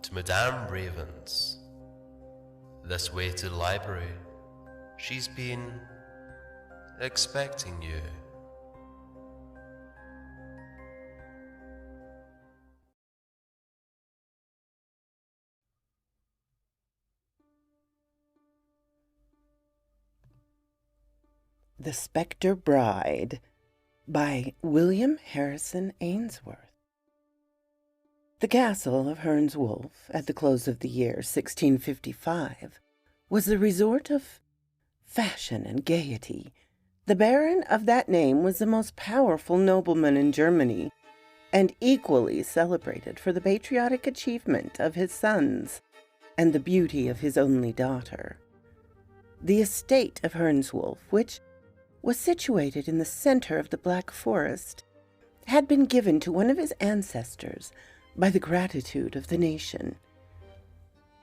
to Madame Raven's. This way to the library. She's been expecting you. The Spectre Bride by William Harrison Ainsworth. The castle of Herne's Wolf, at the close of the year 1655, was the resort of fashion and gaiety. The baron of that name was the most powerful nobleman in Germany, and equally celebrated for the patriotic achievement of his sons and the beauty of his only daughter. The estate of Herne's Wolf, which was situated in the center of the Black Forest, had been given to one of his ancestors by the gratitude of the nation,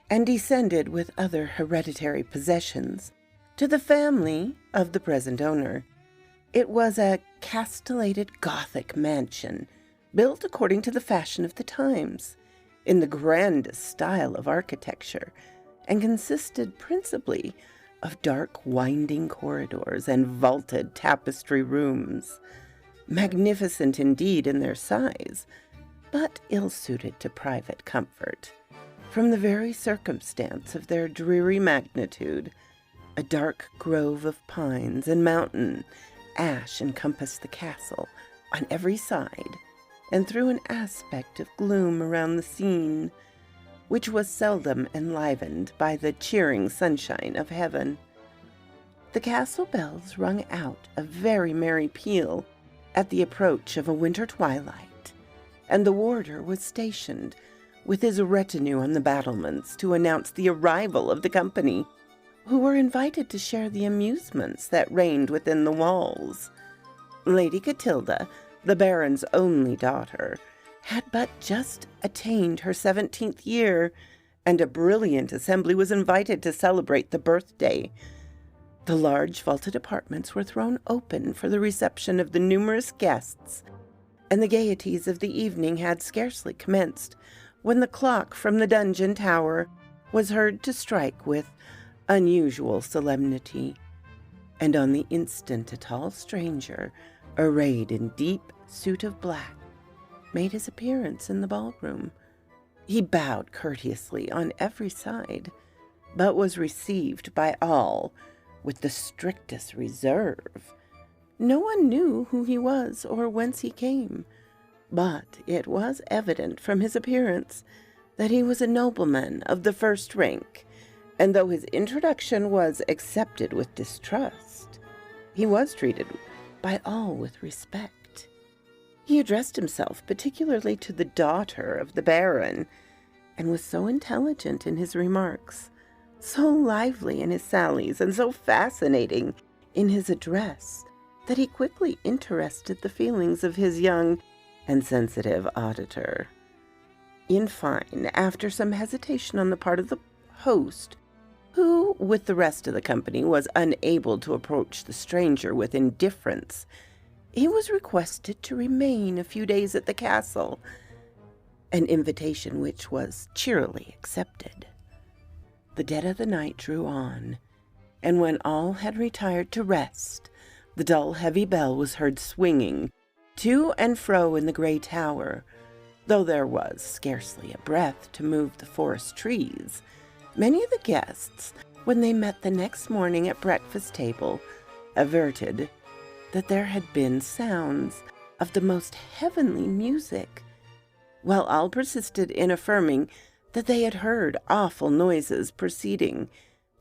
and descended with other hereditary possessions to the family of the present owner. It was a castellated Gothic mansion, built according to the fashion of the times, in the grandest style of architecture, and consisted principally of dark winding corridors and vaulted tapestry rooms, magnificent indeed in their size, but ill-suited to private comfort. From the very circumstance of their dreary magnitude, a dark grove of pines and mountain ash encompassed the castle on every side, and threw an aspect of gloom around the scene, which was seldom enlivened by the cheering sunshine of heaven. The castle bells rung out a very merry peal at the approach of a winter twilight, and the warder was stationed with his retinue on the battlements to announce the arrival of the company, who were invited to share the amusements that reigned within the walls. Lady Clotilda, the baron's only daughter, had but just attained her 17th year, and a brilliant assembly was invited to celebrate the birthday. The large vaulted apartments were thrown open for the reception of the numerous guests, and the gaieties of the evening had scarcely commenced when the clock from the dungeon tower was heard to strike with unusual solemnity, and on the instant a tall stranger, arrayed in deep suit of black, made his appearance in the ballroom. He bowed courteously on every side, but was received by all with the strictest reserve. No one knew who he was or whence he came, but it was evident from his appearance that he was a nobleman of the first rank, and though his introduction was accepted with distrust, he was treated by all with respect. He addressed himself particularly to the daughter of the baron, and was so intelligent in his remarks, so lively in his sallies, and so fascinating in his address, that he quickly interested the feelings of his young and sensitive auditor. In fine, after some hesitation on the part of the host, who, with the rest of the company, was unable to approach the stranger with indifference, he was requested to remain a few days at the castle, an invitation which was cheerily accepted. The dead of the night drew on, and when all had retired to rest, the dull, heavy bell was heard swinging to and fro in the gray tower. Though there was scarcely a breath to move the forest trees, many of the guests, when they met the next morning at breakfast table, averted that there had been sounds of the most heavenly music, while all persisted in affirming that they had heard awful noises proceeding,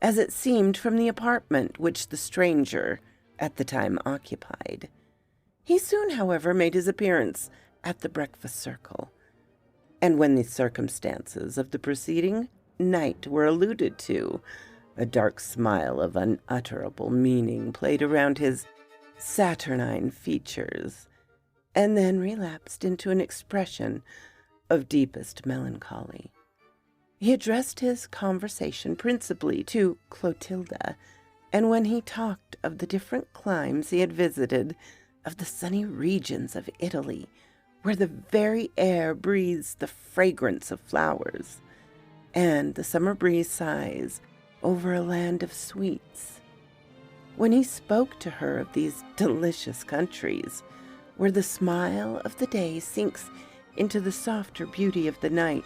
as it seemed, from the apartment which the stranger at the time occupied. He soon, however, made his appearance at the breakfast circle, and when the circumstances of the preceding night were alluded to, a dark smile of unutterable meaning played around his saturnine features, and then relapsed into an expression of deepest melancholy. He addressed his conversation principally to Clotilda, and when he talked of the different climes he had visited, of the sunny regions of Italy, where the very air breathes the fragrance of flowers, and the summer breeze sighs over a land of sweets. When he spoke to her of these delicious countries, where the smile of the day sinks into the softer beauty of the night,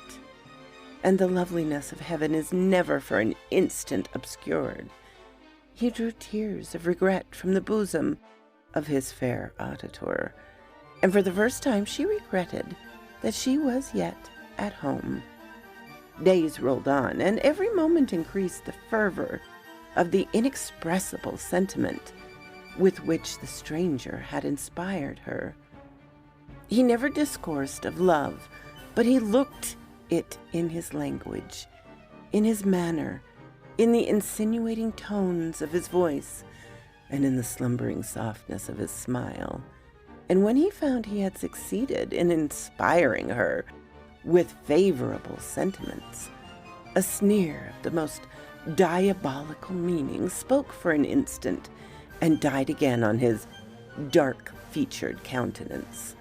and the loveliness of heaven is never for an instant obscured, he drew tears of regret from the bosom of his fair auditor, and for the first time she regretted that she was yet at home. Days rolled on, and every moment increased the fervor of the inexpressible sentiment with which the stranger had inspired her. He never discoursed of love, but he looked it in his language, in his manner, in the insinuating tones of his voice, and in the slumbering softness of his smile. And when he found he had succeeded in inspiring her with favorable sentiments, a sneer of the most diabolical meaning spoke for an instant and died again on his dark-featured countenance.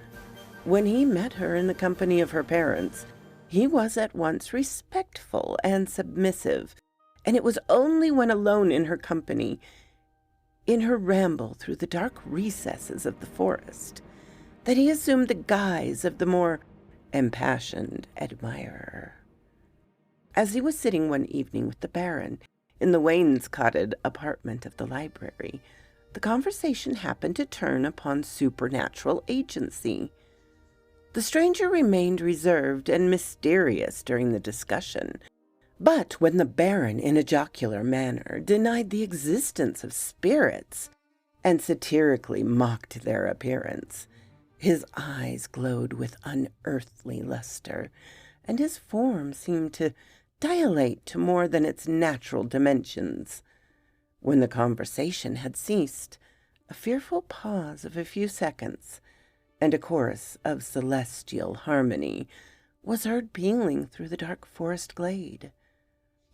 When he met her in the company of her parents, he was at once respectful and submissive, and it was only when alone in her company, in her ramble through the dark recesses of the forest, that he assumed the guise of the more impassioned admirer. As he was sitting one evening with the Baron in the wainscoted apartment of the library, the conversation happened to turn upon supernatural agency. The stranger remained reserved and mysterious during the discussion, but when the Baron, in a jocular manner, denied the existence of spirits and satirically mocked their appearance, his eyes glowed with unearthly luster, and his form seemed to dilate to more than its natural dimensions. When the conversation had ceased, a fearful pause of a few seconds, and a chorus of celestial harmony was heard pealing through the dark forest glade.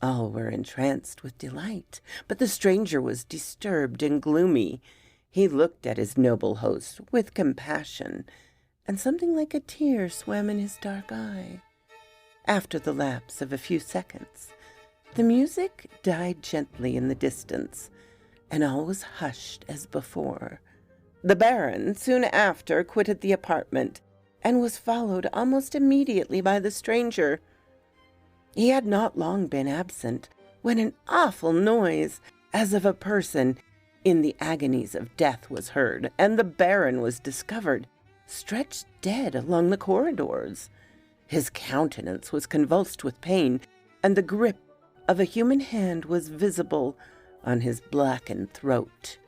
All were entranced with delight, but the stranger was disturbed and gloomy. He looked at his noble host with compassion, and something like a tear swam in his dark eye. After the lapse of a few seconds, the music died gently in the distance, and all was hushed as before. The Baron soon after quitted the apartment, and was followed almost immediately by the stranger. He had not long been absent when an awful noise, as of a person in the agonies of death, was heard, and the Baron was discovered stretched dead along the corridors. His countenance was convulsed with pain, and the grip of a human hand was visible on his blackened throat.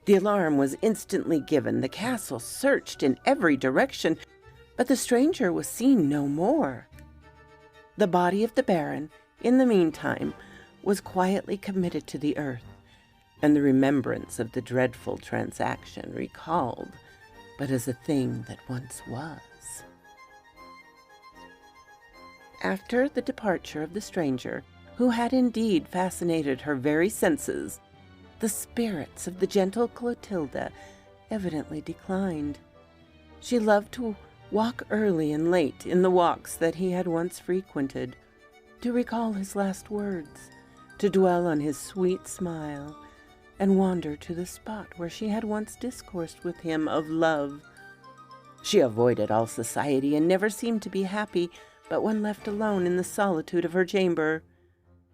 The alarm was instantly given. The castle searched in every direction, but the stranger was seen no more. The body of the Baron, in the meantime, was quietly committed to the earth, and the remembrance of the dreadful transaction recalled but as a thing that once was. After the departure of the stranger, who had indeed fascinated her very senses, the spirits of the gentle Clotilda evidently declined. She loved to walk early and late in the walks that he had once frequented, to recall his last words, to dwell on his sweet smile, and wander to the spot where she had once discoursed with him of love. She avoided all society and never seemed to be happy but when left alone in the solitude of her chamber.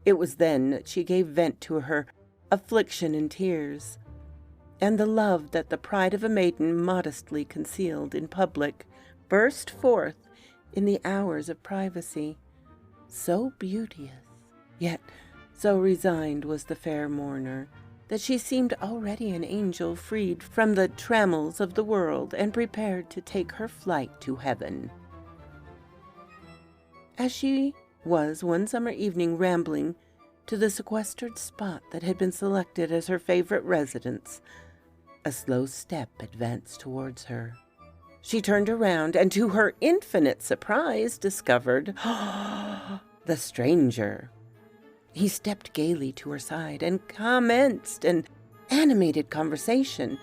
It was then that she gave vent to her affliction in tears, and the love that the pride of a maiden modestly concealed in public burst forth in the hours of privacy. So beauteous, yet so resigned was the fair mourner, that she seemed already an angel freed from the trammels of the world and prepared to take her flight to heaven. As she was one summer evening rambling to the sequestered spot that had been selected as her favorite residence, a slow step advanced towards her. She turned around, and to her infinite surprise discovered the stranger. He stepped gaily to her side and commenced an animated conversation.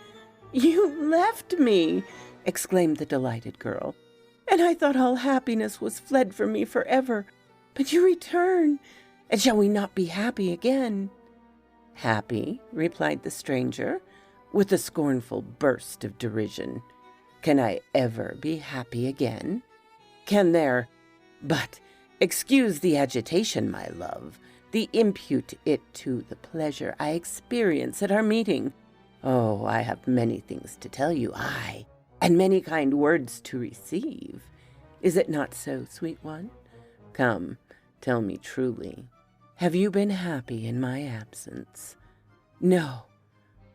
"You left me," exclaimed the delighted girl, "and I thought all happiness was fled from me forever. but you return, and shall we not be happy again?" "Happy?" replied the stranger, with a scornful burst of derision. "Can I ever be happy again? Can there? But excuse the agitation, my love, impute it to the pleasure I experience at our meeting. Oh, I have many things to tell you, aye, and many kind words to receive. Is it not so, sweet one? Come, tell me truly, have you been happy in my absence? No,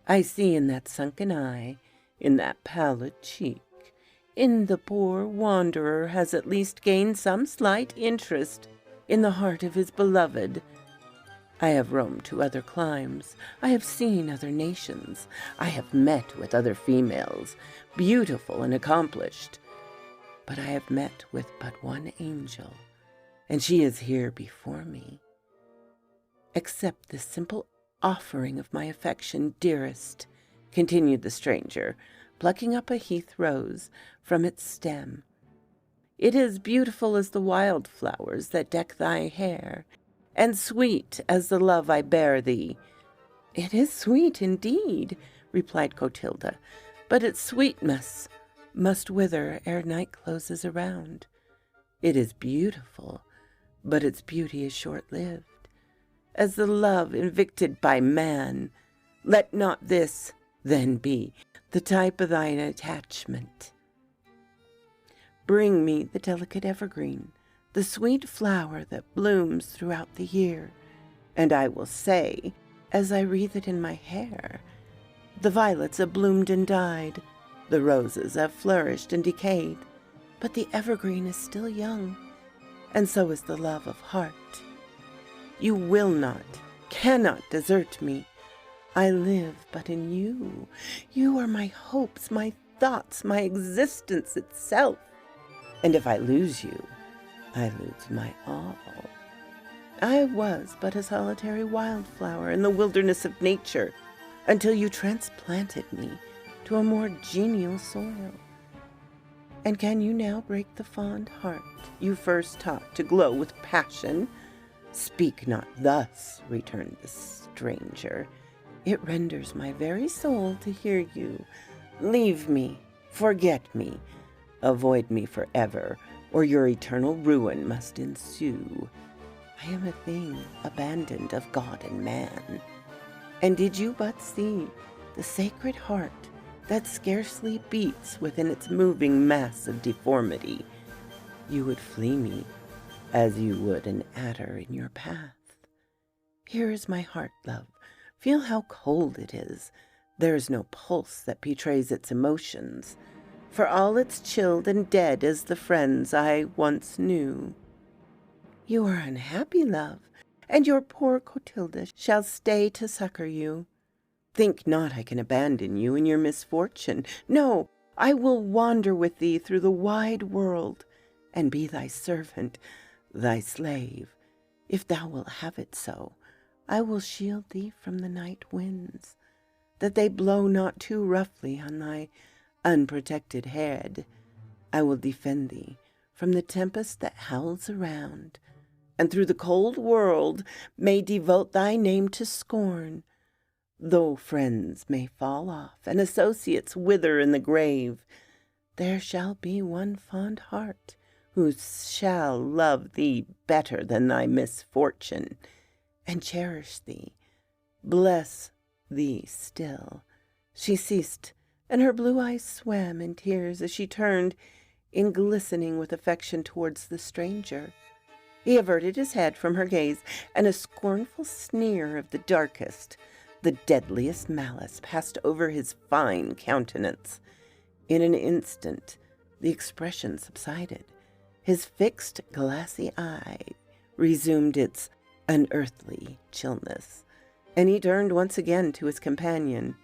I see in that sunken eye, in that pallid cheek, in the poor wanderer has at least gained some slight interest in the heart of his beloved. I have roamed to other climes, I have seen other nations, I have met with other females, beautiful and accomplished, but I have met with but one angel, and she is here before me. Accept this simple offering of my affection, dearest," continued the stranger, plucking up a heath rose from its stem. "It is beautiful as the wild flowers that deck thy hair, and sweet as the love I bear thee." "It is sweet indeed," replied Clotilda, "but its sweetness must wither ere night closes around. It is beautiful, but its beauty is short-lived, as the love invicted by man. Let not this, then, be the type of thine attachment. Bring me the delicate evergreen, the sweet flower that blooms throughout the year, and I will say, as I wreathe it in my hair, the violets have bloomed and died, the roses have flourished and decayed, but the evergreen is still young, and so is the love of heart. You will not, cannot desert me. I live but in you. You are my hopes, my thoughts, my existence itself. And if I lose you, I lose my all. I was but a solitary wildflower in the wilderness of nature until you transplanted me to a more genial soil. And can you now break the fond heart you first taught to glow with passion? Speak not thus, returned the stranger. It renders my very soul to hear you. Leave me, forget me, avoid me forever, or your eternal ruin must ensue. I am a thing abandoned of God and man. And did you but see the sacred heart that scarcely beats within its moving mass of deformity, you would flee me as you would an adder in your path. Here is my heart, love. Feel how cold it is. There is no pulse that betrays its emotions, for all it's chilled and dead as the friends I once knew. You are unhappy, love, and your poor Clotilda shall stay to succor you. Think not I can abandon you in your misfortune. No, I will wander with thee through the wide world, and be thy servant, thy slave. If thou wilt have it so, I will shield thee from the night winds, that they blow not too roughly on thy unprotected head. I will defend thee from the tempest that howls around, and through the cold world may devote thy name to scorn. Though friends may fall off and associates wither in the grave, there shall be one fond heart who shall love thee better than thy misfortune, and cherish thee, bless thee still. She ceased, and her blue eyes swam in tears as she turned in glistening with affection towards the stranger. He averted his head from her gaze, and a scornful sneer of the darkest, the deadliest malice passed over his fine countenance. In an instant the expression subsided. His fixed, glassy eye resumed its unearthly chillness, and he turned once again to his companion.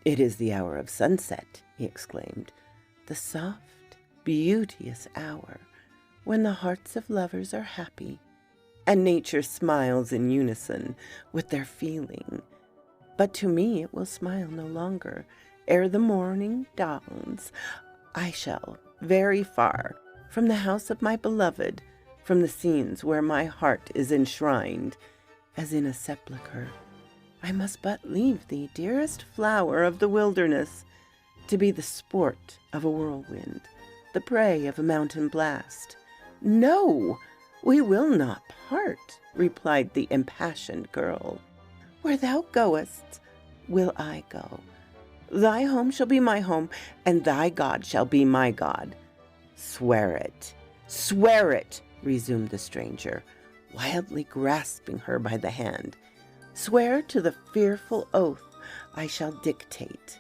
"It is the hour of sunset," he exclaimed, "the soft, beauteous hour when the hearts of lovers are happy, and nature smiles in unison with their feeling. But to me it will smile no longer. Ere the morning dawns, I shall very far from the house of my beloved from the scenes where my heart is enshrined, as in a sepulchre. I must but leave thee, dearest flower of the wilderness, to be the sport of a whirlwind, the prey of a mountain blast. No, we will not part, replied the impassioned girl. Where thou goest, will I go. Thy home shall be my home, and thy God shall be my God. Swear it, resumed the stranger, wildly grasping her by the hand. Swear to the fearful oath I shall dictate.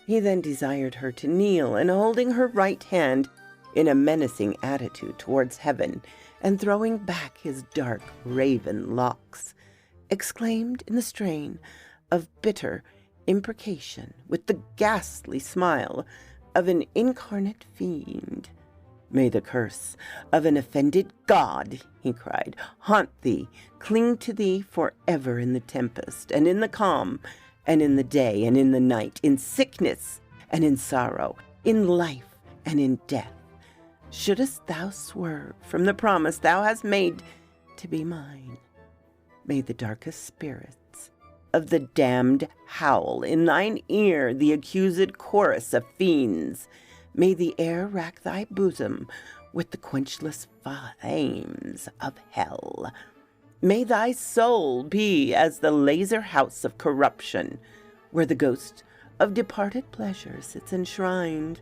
He then desired her to kneel, and holding her right hand in a menacing attitude towards heaven, and throwing back his dark raven locks, exclaimed in the strain of bitter imprecation, with the ghastly smile of an incarnate fiend. May the curse of an offended God, he cried, haunt thee, cling to thee forever in the tempest, and in the calm, and in the day, and in the night, in sickness, and in sorrow, in life, and in death. Shouldest thou swerve from the promise thou hast made to be mine, may the darkest spirits of the damned howl in thine ear the accused chorus of fiends. May the air rack thy bosom with the quenchless flames of hell. May thy soul be as the laser house of corruption, where the ghost of departed pleasure sits enshrined.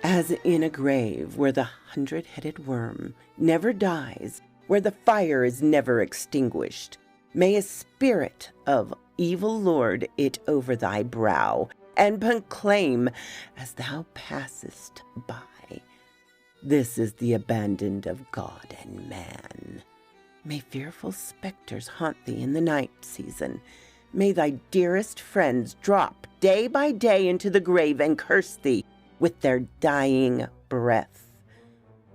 As in a grave where the 100-headed worm never dies, where the fire is never extinguished, may a spirit of evil lord it over thy brow, and proclaim as thou passest by, this is the abandoned of God and man. May fearful specters haunt thee in the night season. May thy dearest friends drop day by day into the grave and curse thee with their dying breath.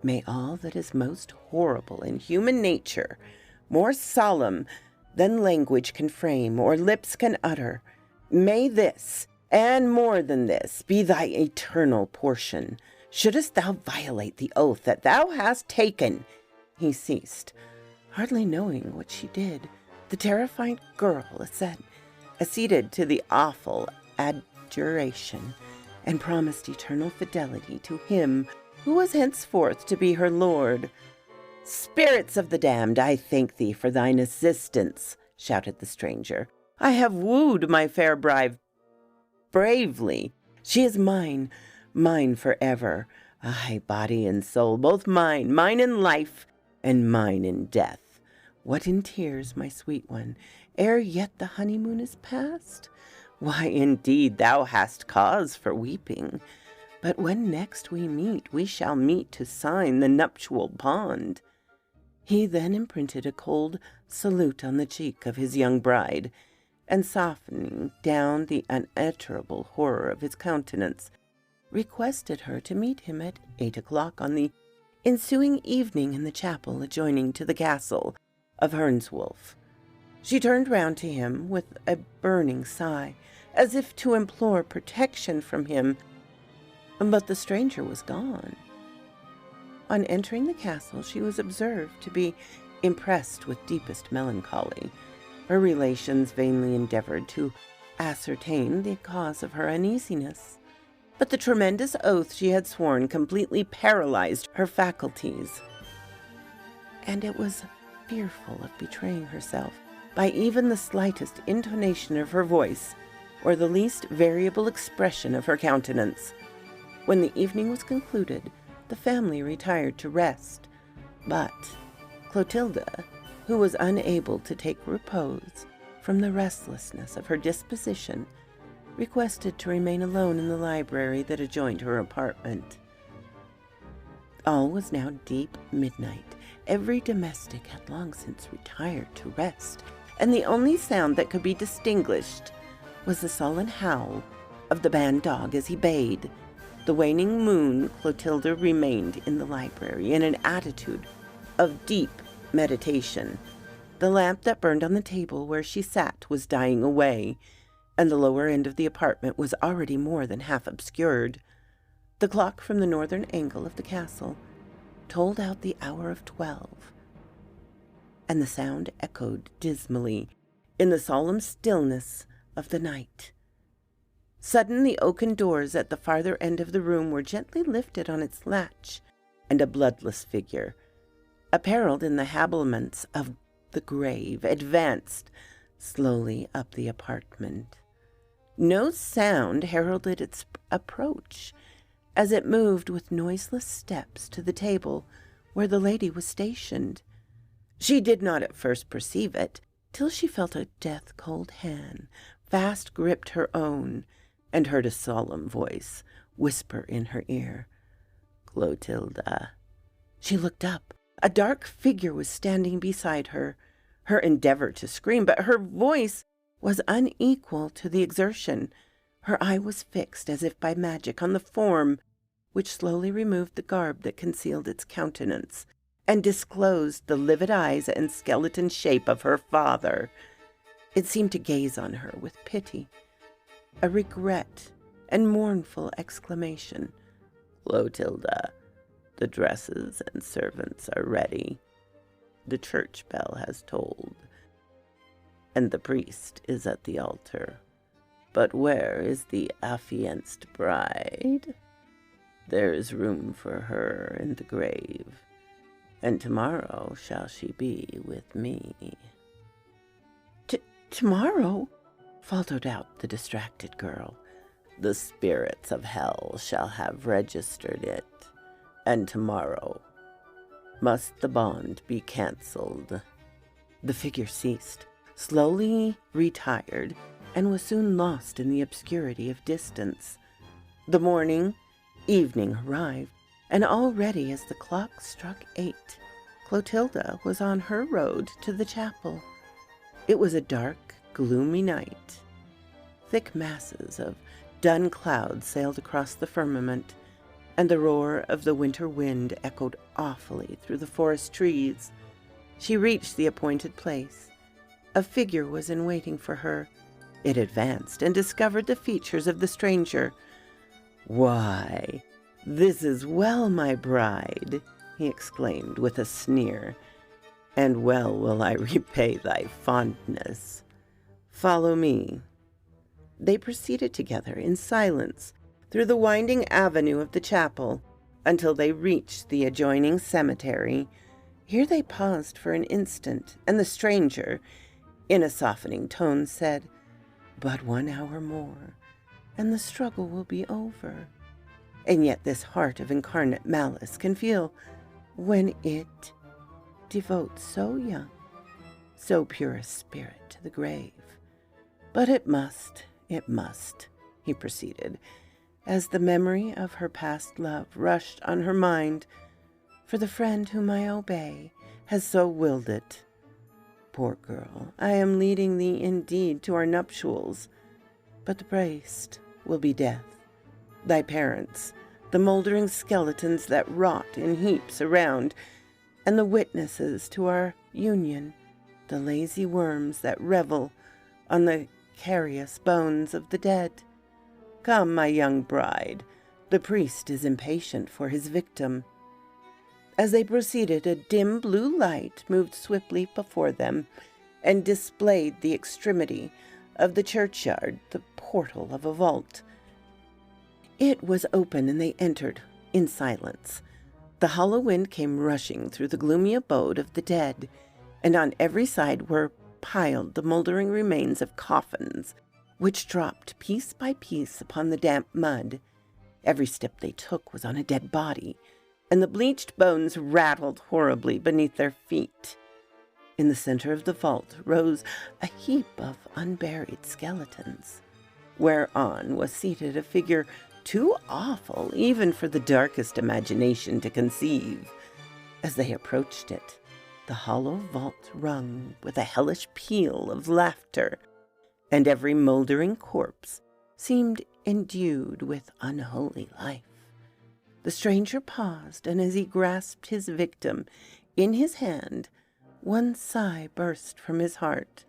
May all that is most horrible in human nature, more solemn than language can frame or lips can utter, may this, and more than this, be thy eternal portion. Shouldest thou violate the oath that thou hast taken. He ceased, hardly knowing what she did. The terrified girl acceded to the awful adjuration, and promised eternal fidelity to him who was henceforth to be her lord. Spirits of the damned, I thank thee for thine assistance, shouted the stranger. I have wooed my fair bride bravely. She is mine, mine forever. Aye, body and soul, both mine, mine in life, and mine in death. What in tears, my sweet one, ere yet the honeymoon is past? Why, indeed, thou hast cause for weeping. But when next we meet, we shall meet to sign the nuptial bond. He then imprinted a cold salute on the cheek of his young bride, and softening down the unutterable horror of his countenance, requested her to meet him at 8 o'clock on the ensuing evening in the chapel adjoining to the castle of Hernswolf. She turned round to him with a burning sigh, as if to implore protection from him, but the stranger was gone. On entering the castle, she was observed to be impressed with deepest melancholy. Her relations vainly endeavored to ascertain the cause of her uneasiness, but the tremendous oath she had sworn completely paralyzed her faculties, and it was fearful of betraying herself by even the slightest intonation of her voice or the least variable expression of her countenance. When the evening was concluded, the family retired to rest, but Clotilda, who was unable to take repose from the restlessness of her disposition, requested to remain alone in the library that adjoined her apartment. All was now deep midnight. Every domestic had long since retired to rest, and the only sound that could be distinguished was the sullen howl of the band dog as he bayed. The waning moon, Clotilda remained in the library in an attitude of deep meditation. The lamp that burned on the table where she sat was dying away, and the lower end of the apartment was already more than half obscured. The clock from the northern angle of the castle told out the hour of 12, and the sound echoed dismally in the solemn stillness of the night. Sudden, the oaken doors at the farther end of the room were gently lifted on its latch, and a bloodless figure, apparelled in the habiliments of the grave, advanced slowly up the apartment. No sound heralded its approach, as it moved with noiseless steps to the table where the lady was stationed. She did not at first perceive it, till she felt a death-cold hand fast gripped her own, and heard a solemn voice whisper in her ear, "Clotilda." She looked up. A dark figure was standing beside her. Her endeavor to scream, but her voice was unequal to the exertion. Her eye was fixed, as if by magic, on the form which slowly removed the garb that concealed its countenance, and disclosed the livid eyes and skeleton shape of her father. It seemed to gaze on her with pity, a regret, and mournful exclamation. "Clotilda, the dresses and servants are ready. The church bell has tolled, and the priest is at the altar. But where is the affianced bride? There is room for her in the grave, and tomorrow shall she be with me." Tomorrow? Faltered out the distracted girl. "The spirits of hell shall have registered it, and tomorrow must the bond be cancelled." The figure ceased, slowly retired, and was soon lost in the obscurity of distance. The evening arrived, and already as the clock struck 8, Clotilda was on her road to the chapel. It was a dark, gloomy night. Thick masses of dun clouds sailed across the firmament, and the roar of the winter wind echoed awfully through the forest trees. She reached the appointed place. A figure was in waiting for her. It advanced and discovered the features of the stranger. "Why, this is well, my bride," he exclaimed with a sneer, "and well will I repay thy fondness. Follow me." They proceeded together in silence through the winding avenue of the chapel until they reached the adjoining cemetery. Here they paused for an instant, and the stranger, in a softening tone, said, "But 1 hour more, and the struggle will be over." And yet this heart of incarnate malice can feel when it devotes so young, so pure a spirit to the grave. "But it must, he proceeded, as the memory of her past love rushed on her mind, "for the friend whom I obey has so willed it. Poor girl, I am leading thee indeed to our nuptials, but the priest will be death. Thy parents, the mouldering skeletons that rot in heaps around, and the witnesses to our union, the lazy worms that revel on the carious bones of the dead. Come, my young bride, the priest is impatient for his victim." As they proceeded, a dim blue light moved swiftly before them and displayed the extremity of the churchyard, the portal of a vault. It was open, and they entered in silence. The hollow wind came rushing through the gloomy abode of the dead, and on every side were piled the moldering remains of coffins, which dropped piece by piece upon the damp mud. Every step they took was on a dead body, and the bleached bones rattled horribly beneath their feet. In the center of the vault rose a heap of unburied skeletons, whereon was seated a figure too awful even for the darkest imagination to conceive. As they approached it, the hollow vault rung with a hellish peal of laughter, and every moldering corpse seemed endued with unholy life. The stranger paused, and as he grasped his victim in his hand, one sigh burst from his heart,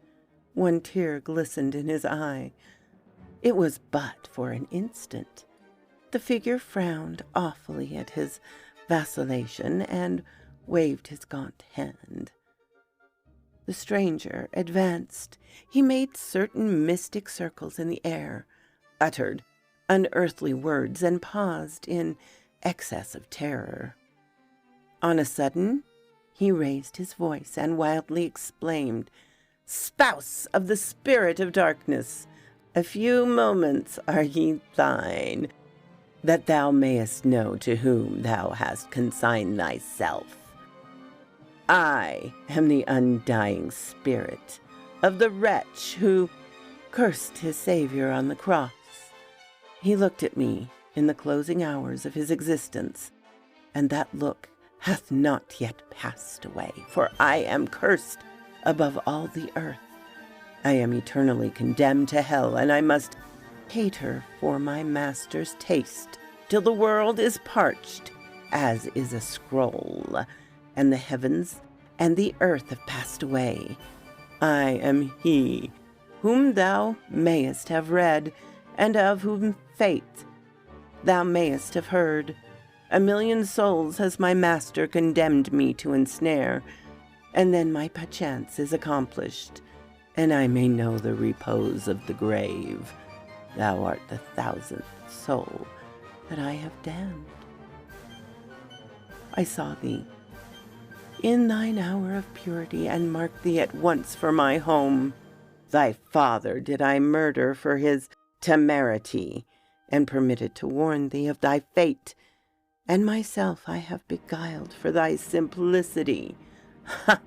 one tear glistened in his eye. It was but for an instant. The figure frowned awfully at his vacillation and waved his gaunt hand. The stranger advanced. He made certain mystic circles in the air, uttered unearthly words, and paused in excess of terror. On a sudden, he raised his voice and wildly exclaimed, "Spouse of the spirit of darkness, a few moments are ye thine, that thou mayest know to whom thou hast consigned thyself. I am the undying spirit of the wretch who cursed his Savior on the cross. He looked at me in the closing hours of his existence, and that look hath not yet passed away, for I am cursed above all the earth. I am eternally condemned to hell, and I must cater for my master's taste till the world is parched, as is a scroll, and the heavens and the earth have passed away. I am he whom thou mayest have read, and of whom fate thou mayest have heard. 1,000,000 souls has my master condemned me to ensnare, and then my perchance is accomplished, and I may know the repose of the grave. Thou art the 1,000th soul that I have damned. I saw thee in thine hour of purity, and marked thee at once for my home. Thy father did I murder for his temerity, and permitted to warn thee of thy fate, and myself I have beguiled for thy simplicity. Ha!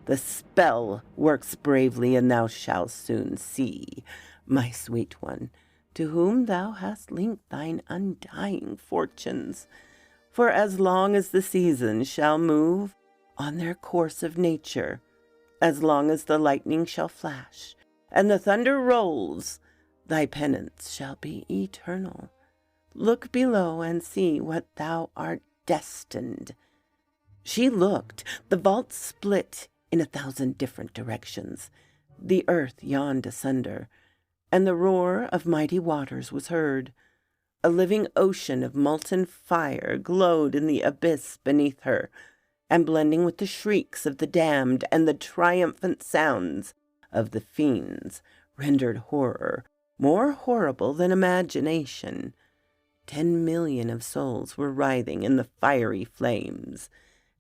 The spell works bravely, and thou shalt soon see, my sweet one, to whom thou hast linked thine undying fortunes. For as long as the seasons shall move on their course of nature, as long as the lightning shall flash and the thunder rolls, thy penance shall be eternal. Look below and see what thou art destined." She looked. The vault split in 1,000 different directions. The earth yawned asunder, and the roar of mighty waters was heard. A living ocean of molten fire glowed in the abyss beneath her, and blending with the shrieks of the damned and the triumphant sounds of the fiends, rendered horror more horrible than imagination. 10,000,000 of souls were writhing in the fiery flames,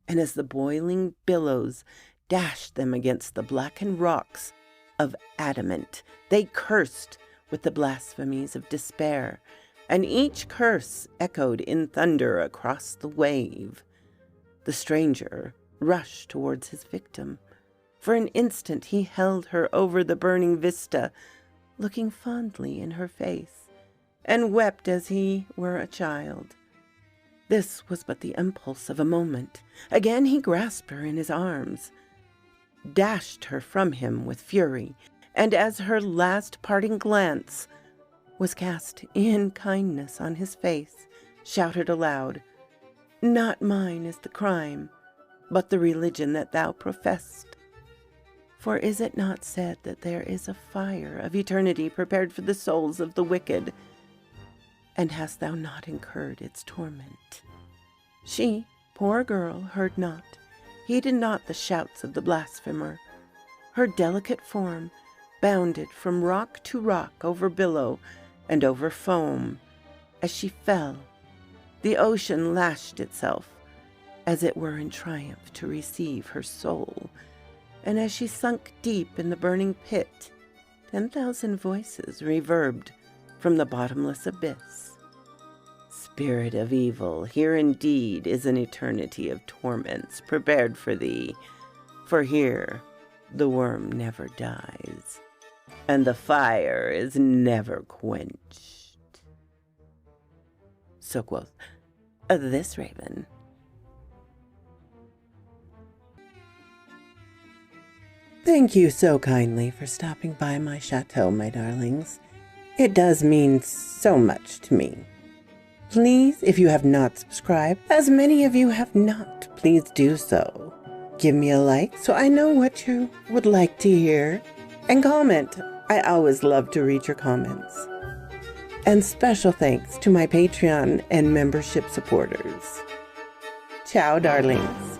and as the boiling billows dashed them against the blackened rocks of adamant, they cursed with the blasphemies of despair, and each curse echoed in thunder across the wave. The stranger rushed towards his victim. For an instant he held her over the burning vista, looking fondly in her face, and wept as he were a child. This was but the impulse of a moment. Again he grasped her in his arms, dashed her from him with fury, and as her last parting glance was cast in kindness on his face, shouted aloud, "Not mine is the crime, but the religion that thou professed. For is it not said that there is a fire of eternity prepared for the souls of the wicked? And hast thou not incurred its torment?" She, poor girl, heard not, heeded not the shouts of the blasphemer. Her delicate form bounded from rock to rock, over billow and over foam. As she fell, the ocean lashed itself, as it were in triumph to receive her soul, and as she sunk deep in the burning pit, 10,000 voices reverbed from the bottomless abyss. "Spirit of evil, here indeed is an eternity of torments prepared for thee, for here the worm never dies, and the fire is never quenched." So quoth this raven. Thank you so kindly for stopping by my chateau, my darlings. It does mean so much to me. Please, if you have not subscribed, as many of you have not, please do so. Give me a like so I know what you would like to hear. And comment. I always love to read your comments. And special thanks to my Patreon and membership supporters. Ciao, darlings.